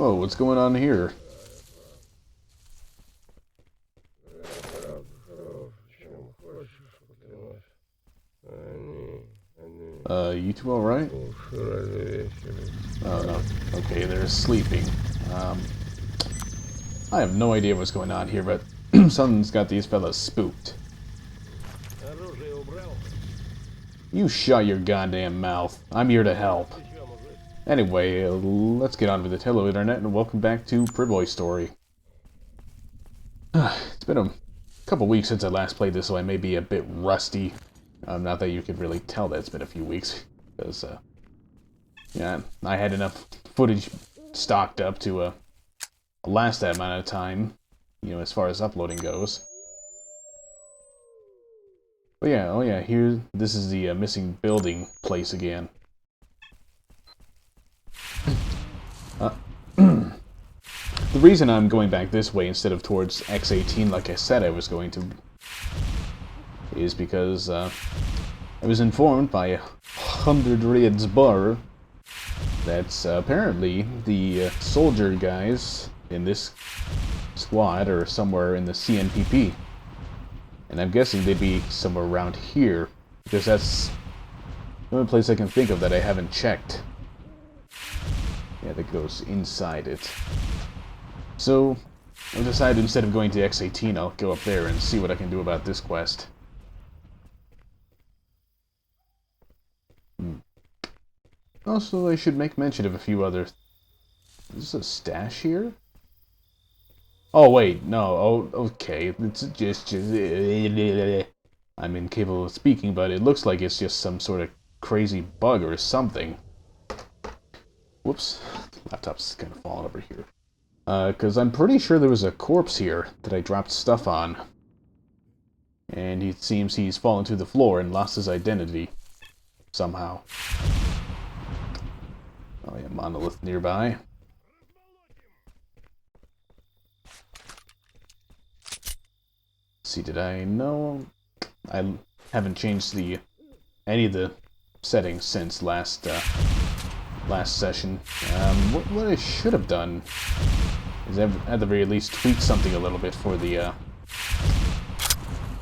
Whoa, what's going on here? You two alright? Oh, no. Okay, they're sleeping. I have no idea what's going on here, but something's got these fellas spooked. You shut your goddamn mouth. I'm here to help. Anyway, let's get on with it. Hello, Internet, and welcome back to Priboi story. It's been a couple weeks since I last played this, so I may be a bit rusty. Not that you could really tell that it's been a few weeks, because, yeah, I had enough footage stocked up to, last that amount of time, you know, as far as uploading goes. But yeah, oh yeah, here, this is the missing building place again. The reason I'm going back this way instead of towards X18 like I said I was going to is because I was informed by 100 Reds Bar that apparently the soldier guys in this squad are somewhere in the CNPP. And I'm guessing they'd be somewhere around here, because that's the only place I can think of that I haven't checked. Yeah, that goes inside it. So, I decided instead of going to X18, I'll go up there and see what I can do about this quest. Also, I should make mention of a few other... Is this a stash here? Oh, wait, no, oh, okay, it's just... I'm incapable of speaking, but it looks like it's just some sort of crazy bug or something. Whoops, laptop's kind of falling over here. Because I'm pretty sure there was a corpse here that I dropped stuff on. And it seems he's fallen to the floor and lost his identity. Somehow. Oh yeah, monolith nearby. See, did I know? I haven't changed any of the settings since last session. What I should have done is at the very least tweak something a little bit for the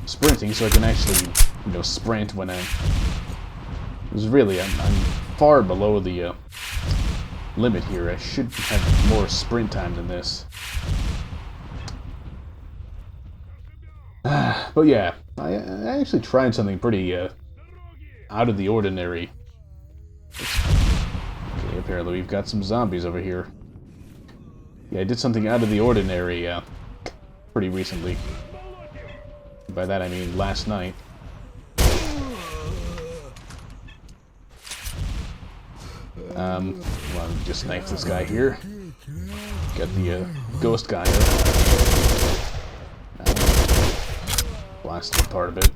sprinting, so I can actually, you know, sprint when I'm far below the limit here. I should have more sprint time than this. But yeah, I actually tried something pretty out of the ordinary. Okay, apparently we've got some zombies over here. Yeah, I did something out of the ordinary pretty recently. By that I mean last night. Well, just knife this guy here. Got the ghost guy blasted part of it.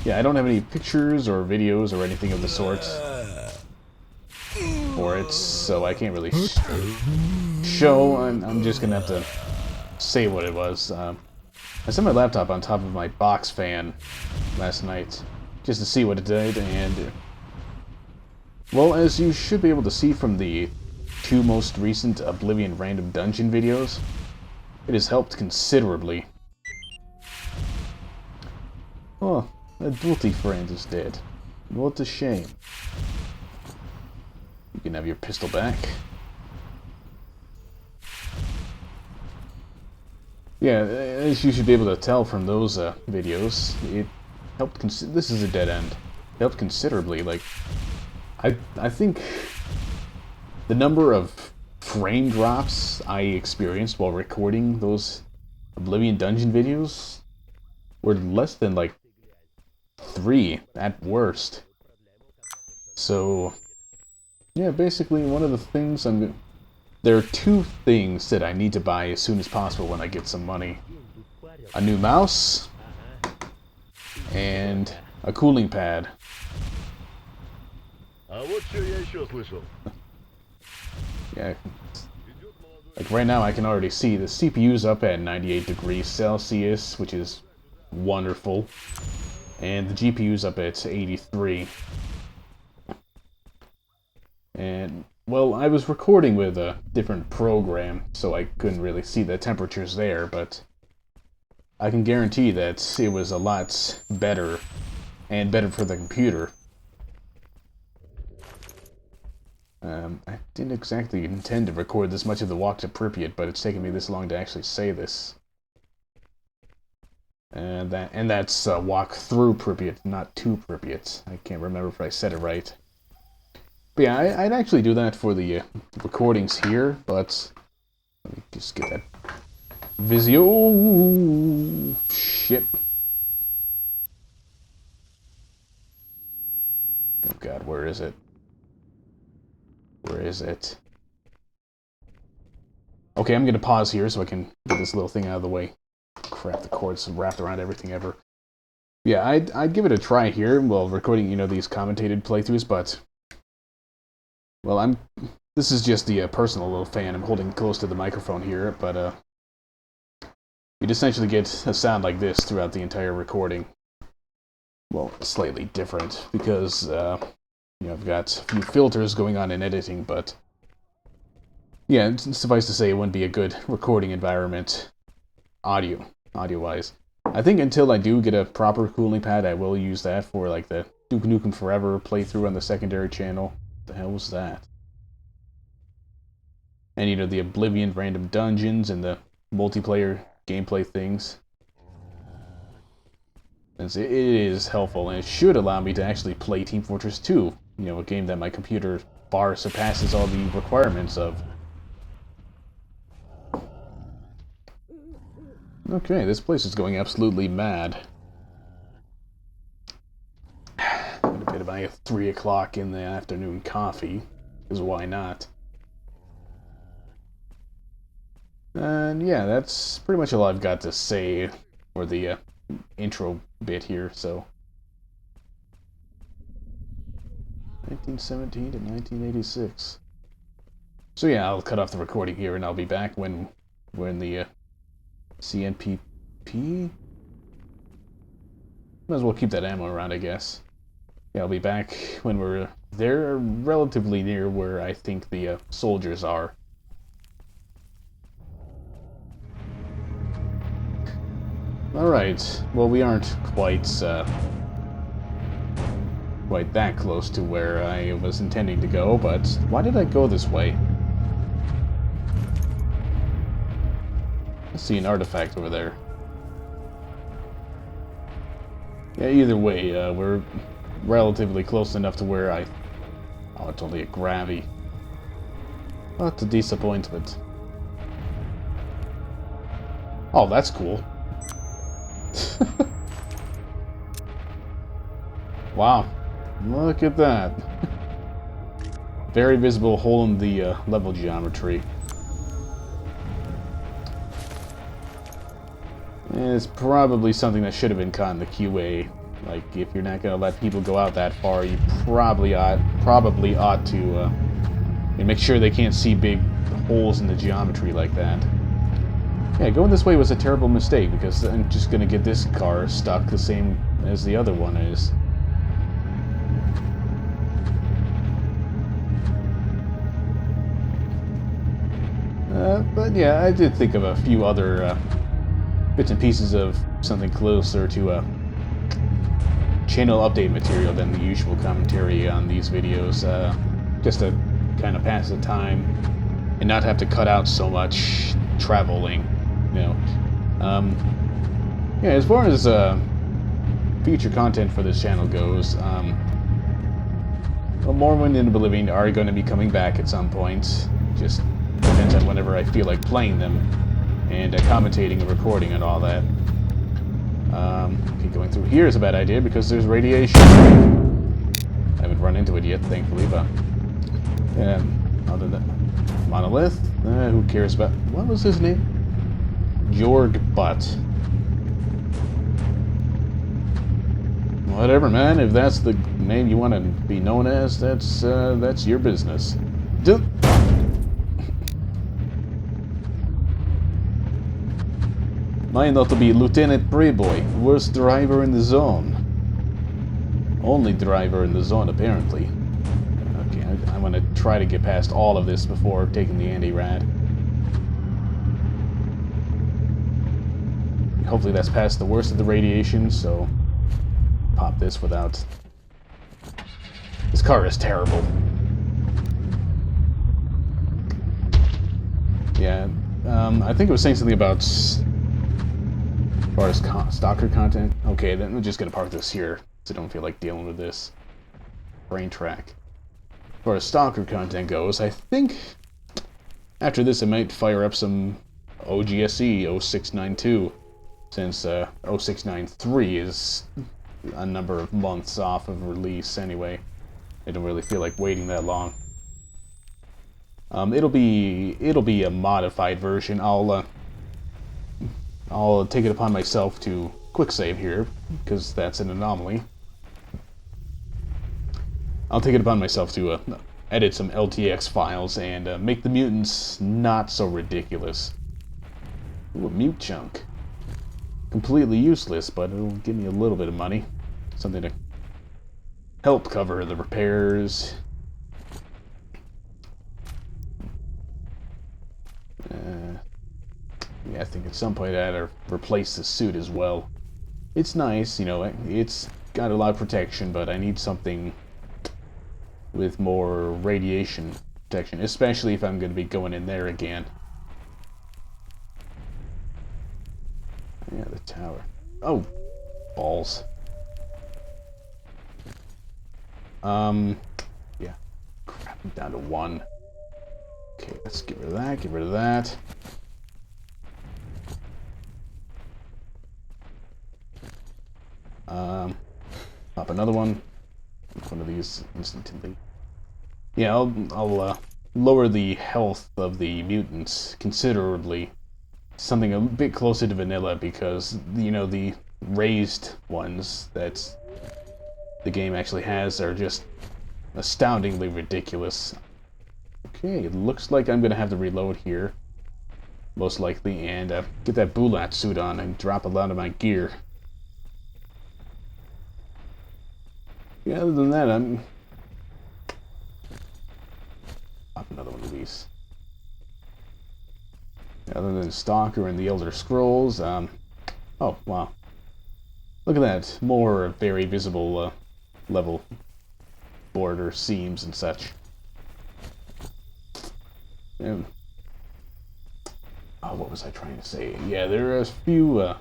Yeah, I don't have any pictures or videos or anything of the sort for it, so I can't really show. I'm just gonna have to say what it was. I set my laptop on top of my box fan last night just to see what it did, and well, as you should be able to see from the two most recent Oblivion Random Dungeon videos, it has helped considerably. Oh, a guilty friend is dead. What a shame. You can have your pistol back. Yeah, as you should be able to tell from those videos, it helped. This is a dead end. It helped considerably. Like, I think the number of frame drops I experienced while recording those Oblivion Dungeon videos were less than like 3 at worst. So yeah, basically one of the things there are 2 things that I need to buy as soon as possible when I get some money. A new mouse and a cooling pad. Yeah, like right now I can already see the CPU's up at 98 degrees Celsius, which is wonderful. And the GPU's up at 83. And well, I was recording with a different program, so I couldn't really see the temperatures there, but I can guarantee that it was a lot better, and better for the computer. I didn't exactly intend to record this much of the walk to Pripyat, but it's taken me this long to actually say this. And that's walk through Pripyat, not to Pripyat. I can't remember if I said it right. But yeah, I'd actually do that for the recordings here, but let me just get that Visio. Shit. Oh god, where is it? Where is it? Okay, I'm gonna pause here so I can get this little thing out of the way. Crap, the cord's wrapped around everything ever. Yeah, I'd give it a try here while recording, you know, these commentated playthroughs, but well, this is just the personal little fan. I'm holding close to the microphone here, but you'd essentially get a sound like this throughout the entire recording. Well, slightly different because you know, I've got a few filters going on in editing, but yeah, suffice to say, it wouldn't be a good recording environment, audio-wise. I think until I do get a proper cooling pad, I will use that for like the Duke Nukem Forever playthrough on the secondary channel. What the hell was that? And you know, the Oblivion random dungeons and the multiplayer gameplay things. It is helpful, and it should allow me to actually play Team Fortress 2. You know, a game that my computer far surpasses all the requirements of. Okay, this place is going absolutely mad. I'm gonna bit my 3 o'clock in the afternoon coffee, because why not? And yeah, that's pretty much all I've got to say for the intro bit here, so 1917 to 1986. So yeah, I'll cut off the recording here, and I'll be back when we're in the CNPP? Might as well keep that ammo around, I guess. Yeah, I'll be back when we're there, relatively near where I think the soldiers are. Alright, well, we aren't quite that close to where I was intending to go, but why did I go this way? I see an artifact over there. Yeah, either way, we're relatively close enough to where I... Oh, it's only a gravity. What a disappointment. Oh, that's cool. Wow, look at that. Very visible hole in the level geometry. And it's probably something that should have been caught in the QA. Like, if you're not gonna let people go out that far, you probably ought to make sure they can't see big holes in the geometry like that. Yeah, going this way was a terrible mistake, because I'm just gonna get this car stuck the same as the other one is. But yeah, I did think of a few other bits and pieces of something closer to channel update material than the usual commentary on these videos, just to kind of pass the time and not have to cut out so much traveling, you know. Yeah, as far as future content for this channel goes, well, Morrowind and Oblivion are going to be coming back at some point. Just depends on whenever I feel like playing them and commentating and recording and all that. Okay, going through here is a bad idea because there's radiation. I haven't run into it yet, thankfully, but other than that, Monolith. Who cares about... What was his name? Jorg Butt. Whatever, man. If that's the name you want to be known as, that's your business. Mine ought to be Lieutenant Priboi, worst driver in the zone. Only driver in the zone, apparently. Okay, I want to try to get past all of this before taking the anti-rad. Hopefully that's past the worst of the radiation, so pop this without... This car is terrible. Yeah, I think it was saying something about as far as STALKER content. Okay, then we're just gonna park this here, so I don't feel like dealing with this brain track. As far as STALKER content goes, I think after this I might fire up some OGSE 0692, since 0693 is a number of months off of release anyway. I don't really feel like waiting that long. It'll be a modified version. I'll take it upon myself to quick save here, because that's an anomaly. I'll take it upon myself to edit some LTX files and make the mutants not so ridiculous. Ooh, a mute chunk. Completely useless, but it'll give me a little bit of money. Something to help cover the repairs. Yeah, I think at some point I had to replace the suit as well. It's nice, you know, it's got a lot of protection, but I need something with more radiation protection, especially if I'm going to be going in there again. Yeah, the tower. Oh, balls. Yeah. Crap, I'm down to 1. Okay, let's get rid of that, get rid of that. Pop another one. One of these instantly. Yeah, I'll lower the health of the mutants considerably. Something a bit closer to vanilla, because, you know, the raised ones that the game actually has are just astoundingly ridiculous. Okay, it looks like I'm gonna have to reload here, most likely, and get that Bulat suit on and drop a lot of my gear. Yeah, other than that, I'm... Pop another one of these. Other than STALKER and the Elder Scrolls, oh, wow. Look at that. More very visible level border seams and such. And, oh, what was I trying to say? Yeah, there are a few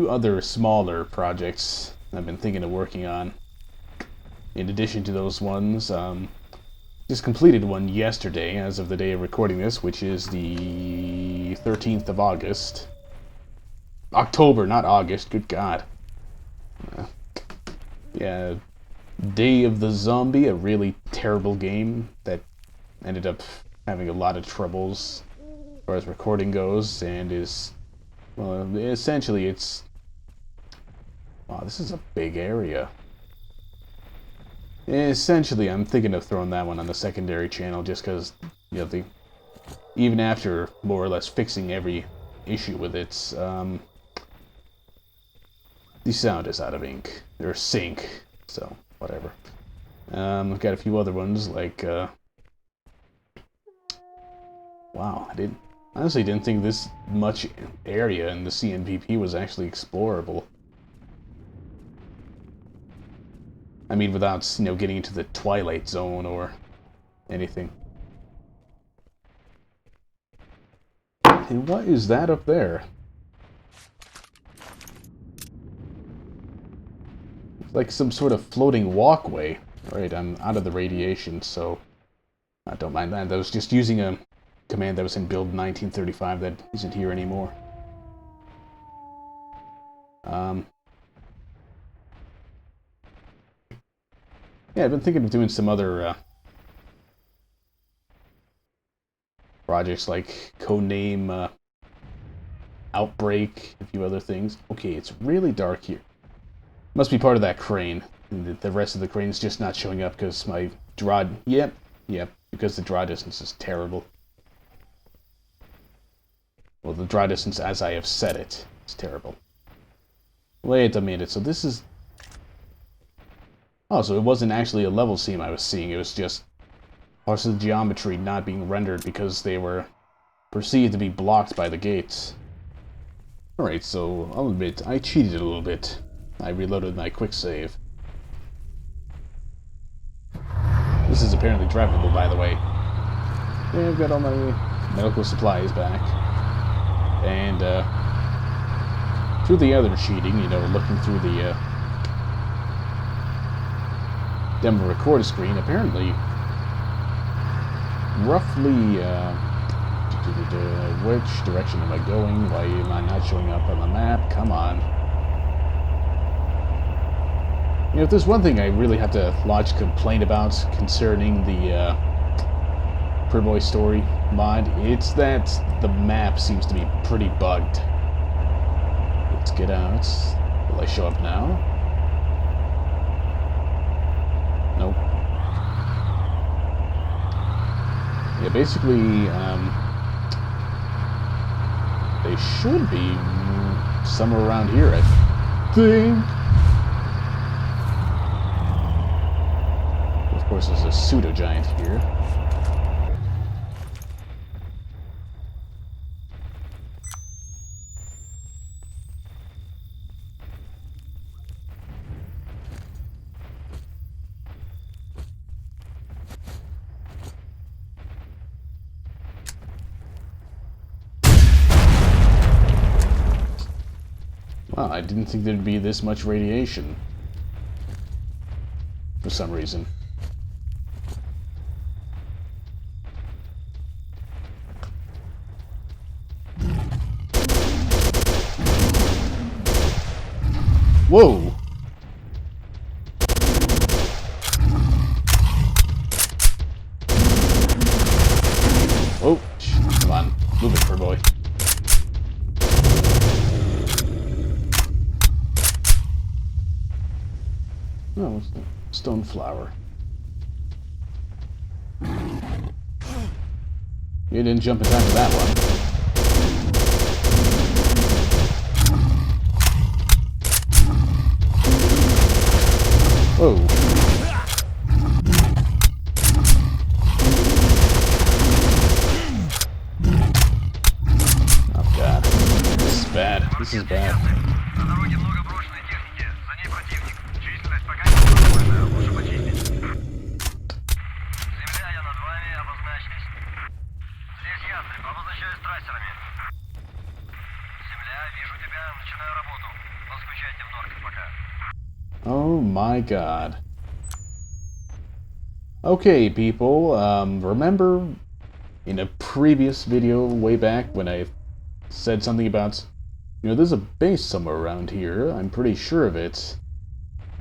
other smaller projects I've been thinking of working on. In addition to those ones, just completed one yesterday, as of the day of recording this, which is the 13th of August. October, not August, good God. Yeah, Day of the Zombie, a really terrible game that ended up having a lot of troubles as far as recording goes, and is, well, essentially it's... Wow, this is a big area. Essentially, I'm thinking of throwing that one on the secondary channel, just because, you know, even after more or less fixing every issue with it, the sound is out of ink, or sync, so whatever. I've got a few other ones, like, wow, I honestly didn't think this much area in the CNPP was actually explorable. I mean, without, you know, getting into the Twilight Zone or anything. And what is that up there? It's like some sort of floating walkway. Alright, I'm out of the radiation, so I don't mind that. I was just using a command that was in build 1935 that isn't here anymore. Yeah, I've been thinking of doing some other projects like Codename Outbreak, a few other things. Okay, it's really dark here. Must be part of that crane. And the rest of the crane's just not showing up because my draw... Yep, because the draw distance is terrible. Well, the draw distance as I have set it is terrible. Wait a minute, so this is... Oh, so it wasn't actually a level seam I was seeing, it was just parts of the geometry not being rendered because they were perceived to be blocked by the gates. Alright, so I'll admit, I cheated a little bit. I reloaded my quick save. This is apparently drivable, by the way. Yeah, I've got all my medical supplies back. And, through the other cheating, you know, looking through the, demo recorder screen, apparently, roughly, which direction am I going? Why am I not showing up on the map? Come on. You know, if there's one thing I really have to lodge a complaint about concerning the Priboi story mod, it's that the map seems to be pretty bugged. Let's get out. Will I show up now? Nope. Yeah, basically, they should be somewhere around here, I think. Of course, there's a pseudo-giant here. Wow, I didn't think there'd be this much radiation. For some reason. Whoa! Oh, come on. Move it, Priboi. Oh, stone flower. You didn't jump in time for that one. Whoa. Oh god. This is bad. This is bad. Oh my god. Okay, people, remember in a previous video way back when I said something about, you know, there's a base somewhere around here, I'm pretty sure of it,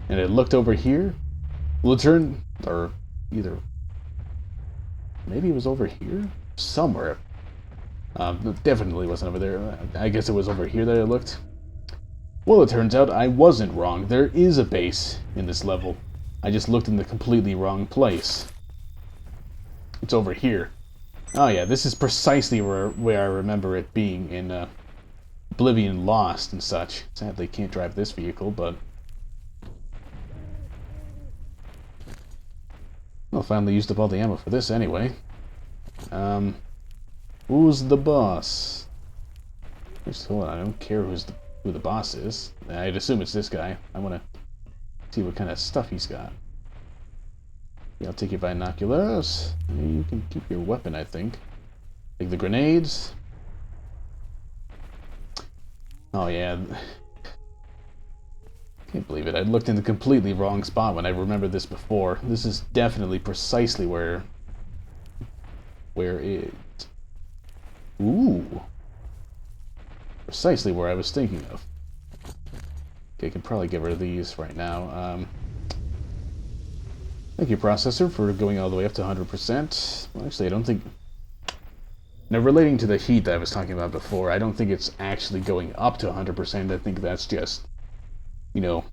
and it looked over here? Well, it turned, or either, maybe it was over here? Somewhere. It definitely wasn't over there. I guess it was over here that it looked. Well, it turns out I wasn't wrong. There is a base in this level. I just looked in the completely wrong place. It's over here. Oh yeah, this is precisely where I remember it being in Oblivion Lost and such. Sadly, can't drive this vehicle, but... Well, finally used up all the ammo for this anyway. Who's the boss? Just hold on, I don't care who the boss is. I'd assume it's this guy. I want to see what kind of stuff he's got. Yeah, I'll take your binoculars. You can keep your weapon, I think. Take the grenades. Oh yeah. Can't believe it. I looked in the completely wrong spot when I remembered this before. This is definitely precisely where it... Ooh. Precisely where I was thinking of. Okay, I can probably get rid of these right now. Thank you, processor, for going all the way up to 100%. Well, actually, I don't think... Now, relating to the heat that I was talking about before, I don't think it's actually going up to 100%. I think that's just, you know...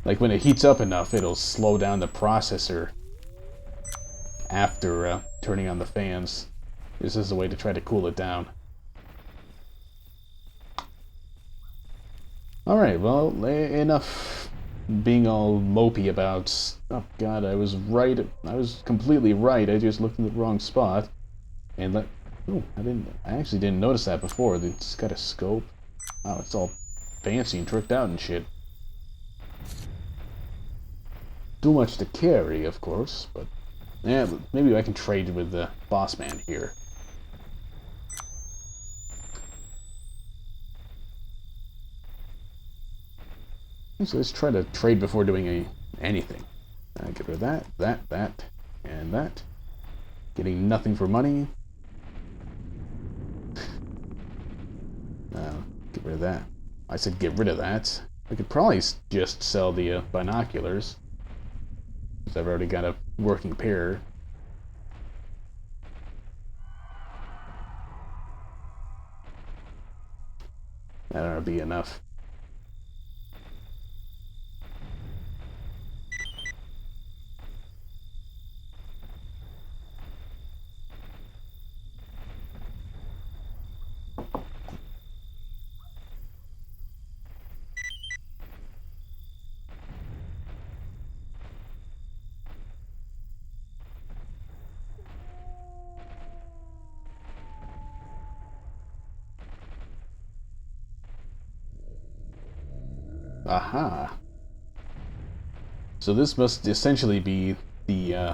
Like, when it heats up enough, it'll slow down the processor after turning on the fans. This is a way to try to cool it down. Alright, well, enough being all mopey about, oh god, I was right, I was completely right, I just looked in the wrong spot. And oh, I actually didn't notice that before. It's got a scope. Wow, it's all fancy and tricked out and shit. Too much to carry, of course, but yeah, maybe I can trade with the boss man here. So let's try to trade before doing anything. Get rid of that, and that. Getting nothing for money. Get rid of that. I said get rid of that. I could probably just sell the binoculars, because I've already got a working pair. That ought to be enough. Aha. So this must essentially be the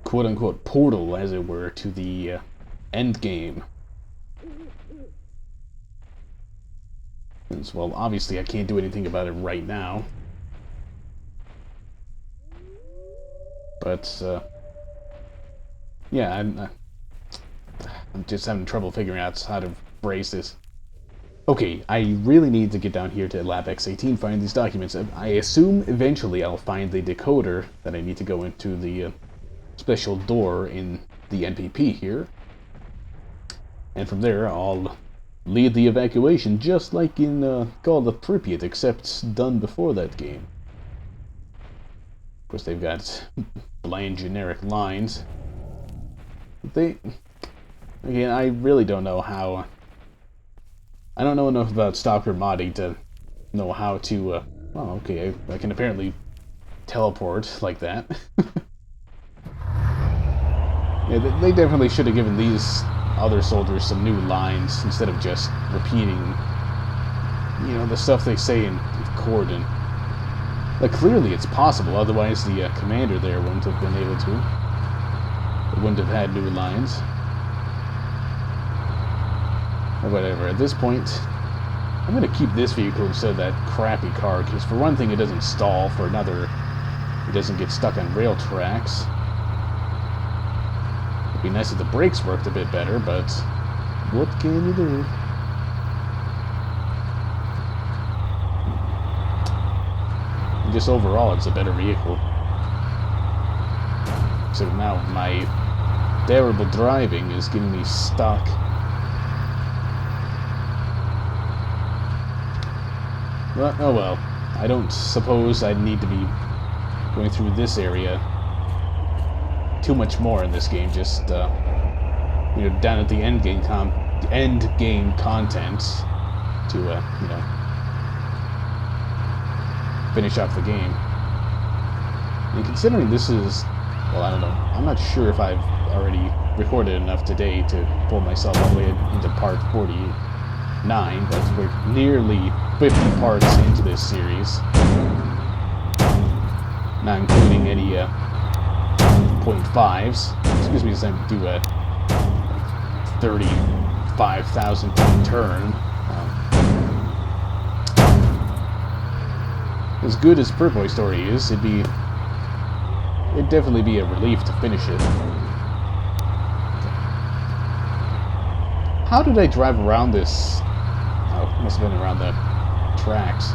quote-unquote portal, as it were, to the end game. Since, well, obviously I can't do anything about it right now. But, yeah, I'm just having trouble figuring out how to phrase this. Okay, I really need to get down here to Lab X18, find these documents. I assume eventually I'll find the decoder that I need to go into the special door in the NPP here. And from there, I'll lead the evacuation, just like in Call of Pripyat, except done before that game. Of course, they've got bland generic lines. Again, I really don't know how... I don't know enough about Stalker modding to know how to, well, okay, I can apparently teleport like that. Yeah, they definitely should have given these other soldiers some new lines instead of just repeating, you know, the stuff they say in Corden. Like, clearly it's possible, otherwise the commander there wouldn't have been able to. It wouldn't have had new lines. Or whatever. At this point, I'm going to keep this vehicle instead of that crappy car, because for one thing it doesn't stall, for another it doesn't get stuck on rail tracks. It'd be nice if the brakes worked a bit better, but what can you do? And just overall, it's a better vehicle. So now my terrible driving is getting me stuck. Well, oh well. I don't suppose I'd need to be going through this area too much more in this game. Just, you know, down at the end game content to, you know, finish off the game. And considering this is, well, I don't know. I'm not sure if I've already recorded enough today to pull myself all the way into part 49, but we're nearly 50 parts into this series, not including any .5s. Excuse me, as I do a 35,000 turn. As good as Priboi story is, it'd definitely be a relief to finish it. How did I drive around this? Oh, it must have been around the tracks.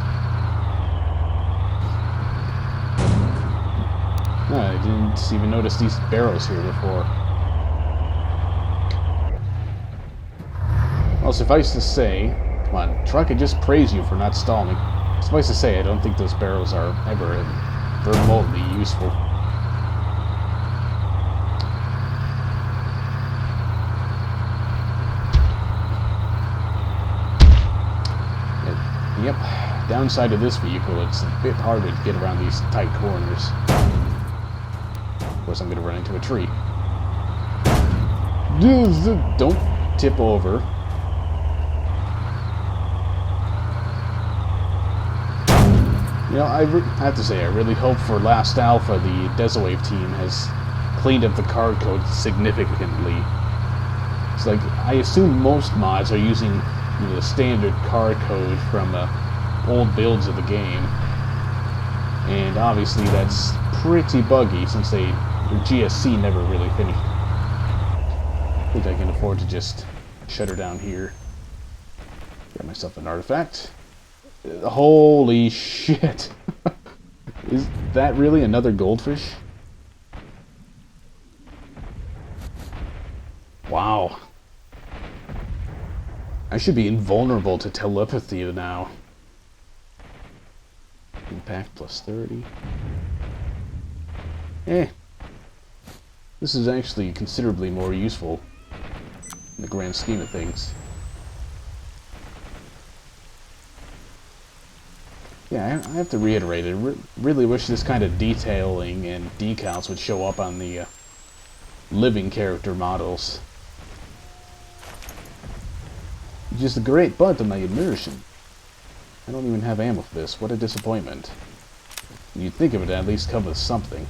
No, I didn't even notice these barrels here before. Well, suffice to say, come on, truck, I just praise you for not stalling. Suffice to say, I don't think those barrels are ever remotely useful. Yep, downside of this vehicle, it's a bit harder to get around these tight corners. Of course, I'm going to run into a tree. Don't tip over. You know, I have to say, I really hope for Last Alpha the Desawave team has cleaned up the card code significantly. It's like, I assume most mods are using, you know, the standard card code from old builds of the game. And obviously that's pretty buggy since their GSC never really finished. I think I can afford to just shut her down here. Get myself an artifact. Holy shit! Is that really another goldfish? Wow. I should be invulnerable to telepathy now. Impact plus 30. This is actually considerably more useful in the grand scheme of things. Yeah, I have to reiterate, I really wish this kind of detailing and decals would show up on the living character models. Just a great butt to my immersion. I don't even have ammo for this. What a disappointment. You'd think it would at least come with something.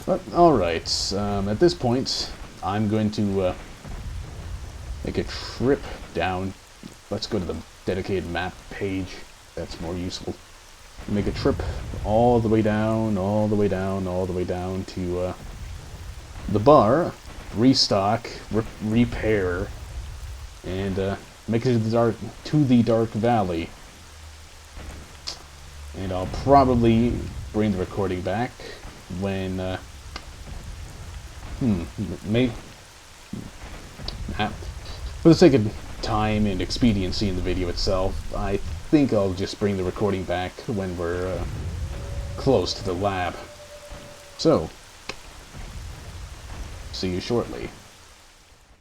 But, alright, at this point, I'm going to make a trip down. Let's go to the dedicated map page. That's more useful. Make a trip all the way down, all the way down, all the way down to the bar, restock, repair, and make it to the Dark Valley. And I'll probably bring the recording back when for the sake of time and expediency in the video itself, I think I'll just bring the recording back when we're close to the lab. So, see you shortly.